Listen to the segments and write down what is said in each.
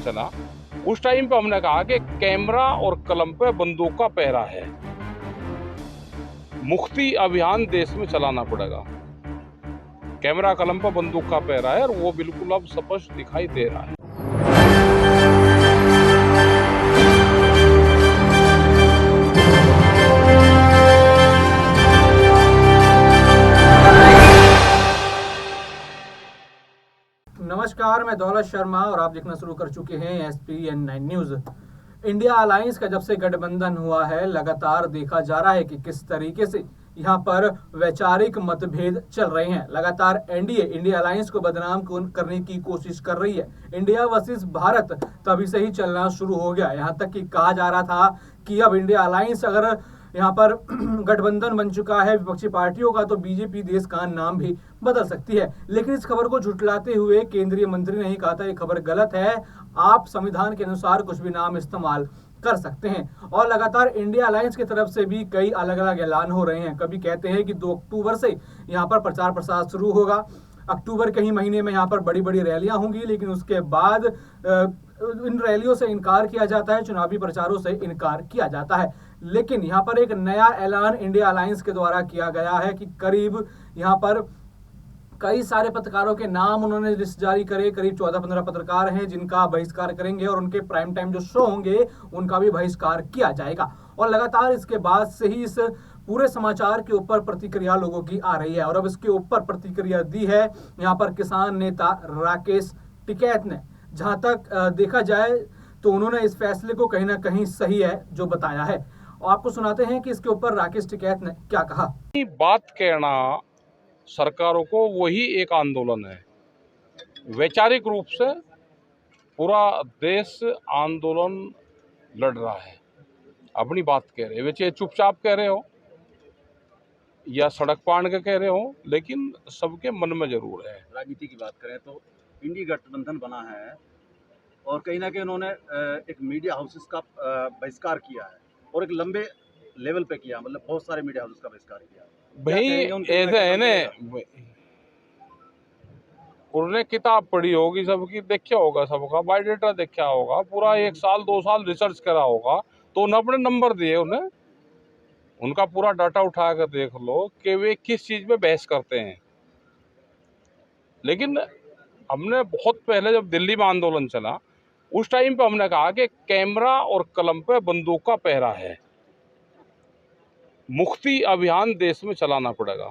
चला, उस टाइम पे हमने कहा कि कैमरा और कलम पे बंदूक का पहरा है, मुक्ति अभियान देश में चलाना पड़ेगा। कैमरा कलम पर बंदूक का पहरा है और वो बिल्कुल अब स्पष्ट दिखाई दे रहा है। नमस्कार, मैं दौलत शर्मा और आप देखना शुरू कर चुके हैं SPN9 न्यूज। इंडिया अलायंस का जब से गठबंधन हुआ है, लगातार देखा जा रहा है कि किस तरीके से यहाँ पर वैचारिक मतभेद चल रहे हैं। लगातार एनडीए इंडिया अलायंस को बदनाम करने की कोशिश कर रही है। इंडिया वर्सेस भारत तभी से ही चलना शुरू हो गया। यहाँ तक कि कहा जा रहा था कि अब इंडिया अलायंस अगर यहाँ पर गठबंधन बन चुका है विपक्षी पार्टियों का, तो बीजेपी देश का नाम भी बदल सकती है। लेकिन इस खबर को झुठलाते हुए केंद्रीय मंत्री ने कहा था ये खबर गलत है, आप संविधान के अनुसार कुछ भी नाम इस्तेमाल कर सकते हैं। और लगातार इंडिया अलायंस की तरफ से भी कई अलग अलग ऐलान हो रहे हैं। कभी कहते हैं कि 2 अक्टूबर से यहाँ पर प्रचार प्रसार शुरू होगा, अक्टूबर के ही महीने में यहाँ पर बड़ी बड़ी रैलियां होंगी, लेकिन उसके बाद इन रैलियों से इनकार किया जाता है, चुनावी प्रचारों से इनकार किया जाता है। लेकिन यहाँ पर एक नया ऐलान इंडिया अलायंस के द्वारा किया गया है कि करीब यहाँ पर कई सारे पत्रकारों के नाम उन्होंने लिस्ट जारी करे। करीब 14-15 पत्रकार हैं जिनका बहिष्कार करेंगे और उनके प्राइम टाइम जो शो होंगे उनका भी बहिष्कार किया जाएगा। और लगातार इसके बाद से ही इस पूरे समाचार के ऊपर प्रतिक्रिया लोगों की आ रही है। और अब इसके ऊपर प्रतिक्रिया दी है यहाँ पर किसान नेता राकेश टिकैत ने। जहां तक देखा जाए तो उन्होंने इस फैसले को कहीं ना कहीं सही है जो बताया है। और आपको सुनाते हैं कि इसके ऊपर राकेश टिकैत ने क्या कहा। बात कहना सरकारों को वही एक आंदोलन है। वैचारिक रूप से पूरा देश आंदोलन लड़ रहा है, अपनी बात कह रहे हैं। वैसे चुपचाप कह रहे हो या सड़क पाड़ के कह रहे हो, लेकिन सबके मन में जरूर है। राजनीति की बात करें तो इंडिया गठबंधन बना है और कहीं ना कहीं उन्होंने एक मीडिया हाउसेस का बहिष्कार किया है और एक लंबे लेवल पे किया, मतलब बहुत सारे मीडिया हाउसेस का बहिष्कार किया। भाई ऐसे है ना, उन्होंने किताब पढ़ी होगी, सबकी देखा होगा, सबका बायोडाटा देखा होगा, पूरा 1 साल 2 साल रिसर्च करा होगा, तो उन्हें अपने नंबर दिए, उन्हें उनका पूरा डाटा उठा कर देख लो कि वे किस चीज में बहस करते हैं। लेकिन हमने बहुत पहले जब दिल्ली में आंदोलन चला, उस टाइम पे हमने कहा कि कैमरा और कलम पे बंदूक का पहरा है, मुक्ति अभियान देश में चलाना पड़ेगा।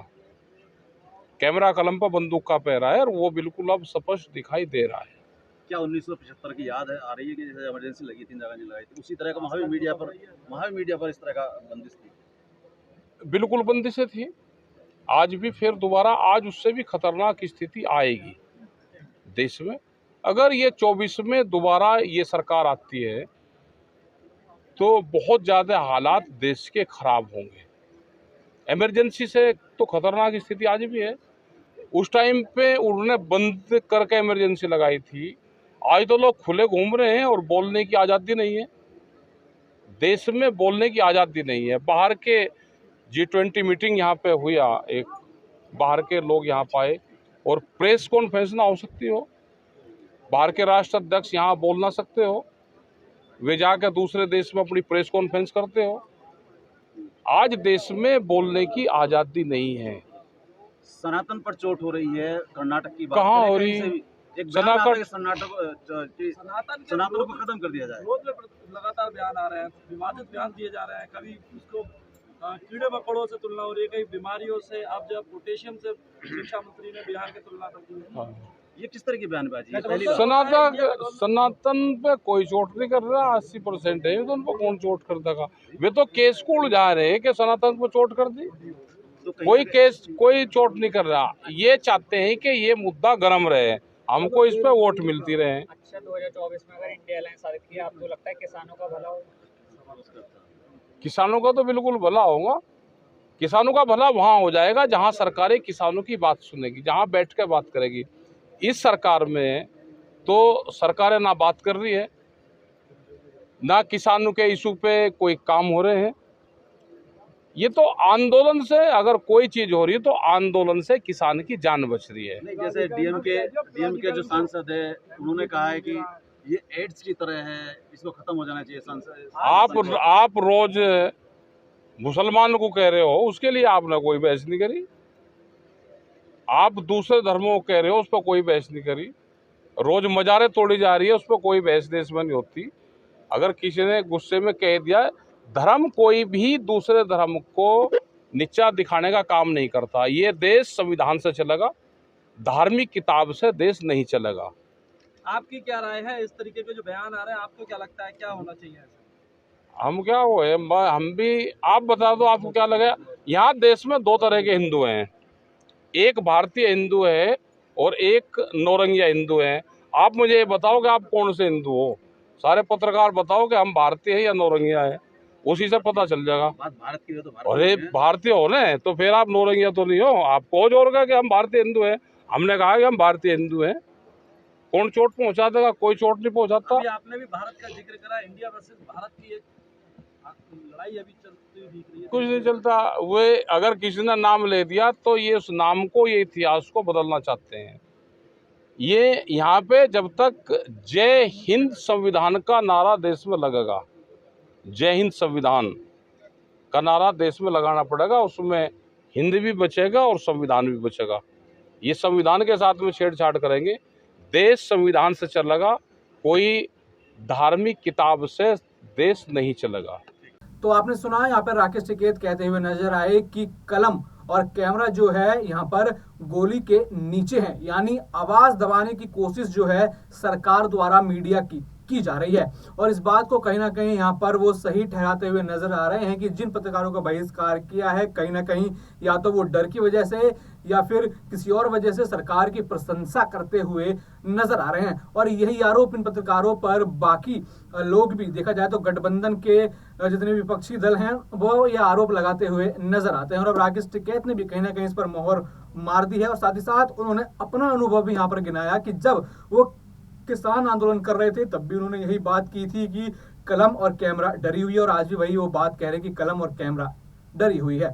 कैमरा कलम पर बंदूक का पहरा है और वो बिल्कुल अब स्पष्ट दिखाई दे रहा है। क्या 1975 की याद है आ रही है कि जैसे इमरजेंसी लगी 3 जगह लगाई थी, उसी तरह का महावीर मीडिया पर इस तरह का बंदिश थी? बिल्कुल बंदिशें थी। आज भी फिर दोबारा आज उससे भी खतरनाक स्थिति आएगी देश में। अगर ये 24 में दोबारा ये सरकार आती है तो बहुत ज्यादा हालात देश के खराब होंगे। इमरजेंसी से तो खतरनाक स्थिति आज भी है। उस टाइम पे उन्होंने बंद करके इमरजेंसी लगाई थी। आज तो लोग खुले घूम रहे हैं और बोलने की आज़ादी नहीं है देश में, बोलने की आज़ादी नहीं है। बाहर के G20 मीटिंग यहाँ पे हुआ, एक बाहर के लोग यहाँ पाए और प्रेस कॉन्फ्रेंस ना हो सकती हो, बाहर के राष्ट्र अध्यक्ष यहाँ बोल ना सकते हो, वे जाकर दूसरे देश में अपनी प्रेस कॉन्फ्रेंस करते हो। आज देश में बोलने की आज़ादी नहीं है। सनातन पर चोट हो रही है, कर्नाटक की बात कहाँ हो रही? एक बयान आता है कि सनातन को खत्म कर दिया जाए। लगातार बयान आ रहे हैं, विवादित बयान दिए जा रहे हैं। कभी उसको कीड़े मकोड़ों से तुलना हो रही है, कई बीमारियों से, अब जब पोटेशियम से शिक्षा मंत्री ने बिहार की तुलना कर दी है। ये किस तरह की बयानबाजी है? सनातन पे कोई चोट नहीं कर रहा, 80% है तो उन पर कौन चोट कर देगा? वे तो केस को उलझा रहे हैं कि सनातन को चोट कर दी। तो कोई चोट नहीं कर रहा। ये चाहते हैं कि ये मुद्दा गर्म रहे, हमको इस पे वोट मिलती रहे। अच्छा, 2024 में अगर इंडिया अलायंस आती है, आपको लगता है किसानों का भला होगा? किसानों का तो बिल्कुल भला होगा। किसानों का भला वहाँ हो जाएगा जहाँ सरकारें किसानों की बात सुनेगी, जहाँ बैठ कर बात करेगी। इस सरकार में तो सरकारें ना बात कर रही है, ना किसानों के इशू पे कोई काम हो रहे हैं। ये तो आंदोलन से अगर कोई चीज हो रही है तो आंदोलन से किसान की जान बच रही है। नहीं, जैसे डीएमके जो सांसद है उन्होंने कहा है कि ये एड्स की तरह है, इसको खत्म हो जाना चाहिए। संसद आप रोज मुसलमान को कह रहे हो, उसके लिए आपने कोई बहस नहीं करी। आप दूसरे धर्मों को कह रहे हो, उस पर कोई बहस नहीं करी। रोज मजारें तोड़ी जा रही है, उस पर कोई बहस देश में नहीं होती। अगर किसी ने गुस्से में कह दिया, धर्म कोई भी दूसरे धर्म को नीचा दिखाने का काम नहीं करता। ये देश संविधान से चलेगा, धार्मिक किताब से देश नहीं चलेगा। आपकी क्या राय है इस तरीके के जो बयान आ रहे हैं, आपको क्या लगता है क्या होना चाहिए? हम क्या हुए, हम भी, आप बता दो आपको क्या लगा। यहाँ देश में दो तरह के हिंदू हैं, एक भारतीय हिंदू है और एक नौरंगिया हिंदू है। आप मुझे ये बताओ कि आप कौन से हिंदू हो। सारे पत्रकार बताओ कि हम भारतीय हैं या नौरंगिया है, उसी से पता चल जाएगा। बात भारत की है तो भारत अरे की है। भारतीय हो ना, तो फिर आप नौरंगिया तो नहीं हो। आपको जोर का कि हम भारतीय हिंदू हैं, हमने कहा कि हम भारतीय हिंदू हैं। कौन चोट पहुंचा देगा? कोई चोट नहीं पहुंचाता। अभी आपने भी भारत का जिक्र करा, इंडिया वर्सेस भारत की एक लड़ाई अभी चलती हुई दिख रही है। कुछ नहीं चलता। वे अगर किसी ने नाम ले दिया तो ये उस नाम को, ये इतिहास को बदलना चाहते हैं। ये यहाँ पे जब तक जय हिंद संविधान का नारा देश में लगेगा, जय हिंद संविधान का नारा देश में लगाना पड़ेगा, उसमें हिंद भी बचेगा और संविधान भी बचेगा। ये संविधान के साथ में छेड़छाड़ करेंगे, देश संविधान से चलेगा, कोई धार्मिक किताब से देश नहीं चलेगा। तो आपने सुना यहाँ पर राकेश टिकैत कहते हुए नजर आए कि कलम और कैमरा जो है यहाँ पर गोली के नीचे है, यानी आवाज दबाने की कोशिश जो है सरकार द्वारा मीडिया की जा रही है। और इस बात को कहीं ना कहीं यहाँ पर वो सही ठहराते हुए नजर आ रहे हैं कि जिन पत्रकारों का बहिष्कार किया है, कहीं ना कहीं या तो वो डर की वजह से या फिर किसी और वजह से सरकार की प्रशंसा करते हुए नजर आ रहे हैं। और यही आरोप इन पत्रकारों पर बाकी लोग भी, देखा जाए तो गठबंधन के जितने विपक्षी दल हैं वो ये आरोप लगाते हुए नजर आते हैं। और अब राकेश टिकैत ने भी कहीं ना कहीं इस पर मोहर मार दी है और साथ ही साथ उन्होंने अपना अनुभव भी यहाँ पर गिनाया कि जब वो किसान आंदोलन कर रहे थे तब भी उन्होंने यही बात की थी कि कलम और कैमरा डरी हुई है, और आज भी वही वो बात कह रहे हैं कि कलम और कैमरा डरी हुई है।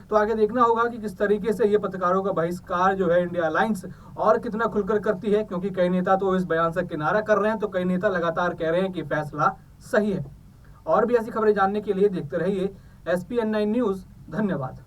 तो आगे देखना होगा कि किस तरीके से ये पत्रकारों का बहिष्कार जो है इंडिया अलायंस और कितना खुलकर करती है, क्योंकि कई नेता तो इस बयान से किनारा कर रहे हैं तो कई नेता लगातार कह रहे हैं कि फैसला सही है। और भी ऐसी खबरें जानने के लिए देखते रहिए SPN9 न्यूज। धन्यवाद।